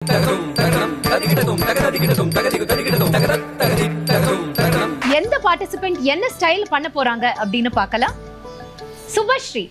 எந்த பார்ட்டிசிபென்ட் என்ன ஸ்டைல் பண்ண போறாங்க அப்படின்னு பார்க்கலாம். சுபஸ்ரீ.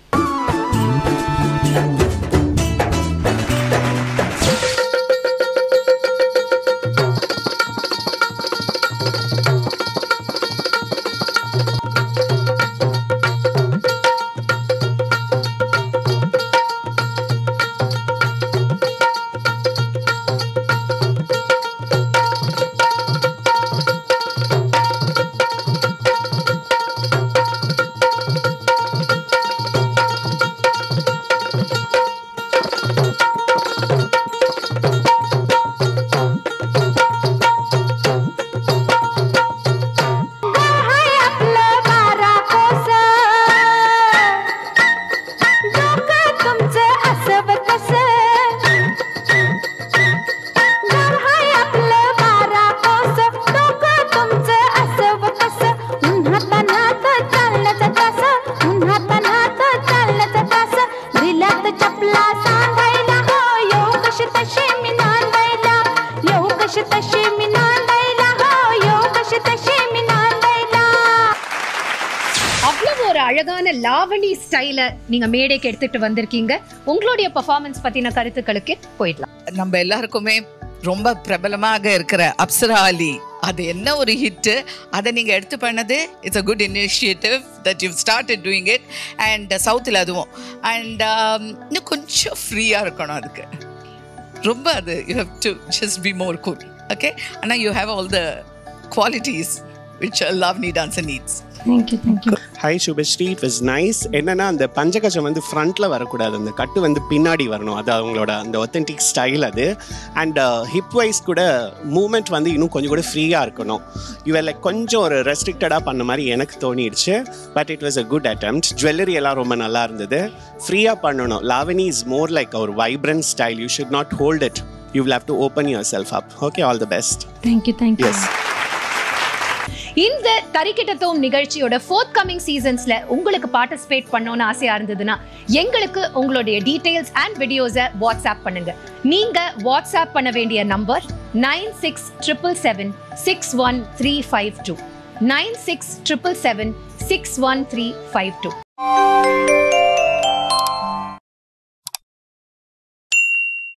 அழகான லாவணி ஸ்டைல நீங்க மேடைக்கு எடுத்துட்டு வந்திருக்கீங்க. உங்களுடைய பெர்ஃபார்மன்ஸ் பத்தின கருத்துக்களுக்கு போயிடலாம். நம்ம எல்லாருக்குமே ரொம்ப பிரபலமாக இருக்கிற அப்சரா அலி, அது என்ன ஒரு ஹிட், அதை நீங்க எடுத்து பண்ணது it's a good initiative that you've started doing it. and சவுத்தில் அதுவும் and இன்னும் கொஞ்சம் ஃப்ரீயா இருக்கணும். அதுக்கு ரொம்ப அது you have to just be more cool. okay, and you have all the qualities which a Lavani dancer needs. Thank you. Hi Shubhashri, it was nice. என்னன்னா அந்த பஞ்சகஜம் வந்து ஃப்ரண்ட்ல வரக்கூடாது, அந்த கட்டு வந்து பின்னாடி வரணும். அது அவங்களோட அந்த ஒத்தென்டிக் ஸ்டைல் அது. அண்ட் ஹிப் வைஸ் கூட மூமெண்ட் வந்து இன்னும் கொஞ்சம் கூட ஃப்ரீயாக இருக்கணும். இவர் லைக் கொஞ்சம் ஒரு ரெஸ்ட்ரிக்டடாக பண்ண மாதிரி எனக்கு தோணிடுச்சு. But it was a good attempt. Jewellery எல்லாம் ரொம்ப நல்லா இருந்தது. ஃப்ரீயாக பண்ணணும். லாவணி இஸ் மோர் லைக் ஒரு vibrant style. You should not hold it. You will have to open yourself up. Okay, all the best. Thank you. Yes. இந்த தரிக்கிட்டத்தோம் நிகழ்ச்சியோட ஃபோர்த் கமிங் சீசன்ஸ்ல உங்களுக்கு பார்ட்டிசிபேட் பண்ணணும்னு ஆசையா இருந்ததுன்னா எங்களுக்கு உங்களுடைய டீடைல்ஸ் அண்ட் வீடியோஸை வாட்ஸ்அப் பண்ணுங்க. நீங்க வாட்ஸ்அப் பண்ண வேண்டிய நம்பர் 9677761352 9677761352.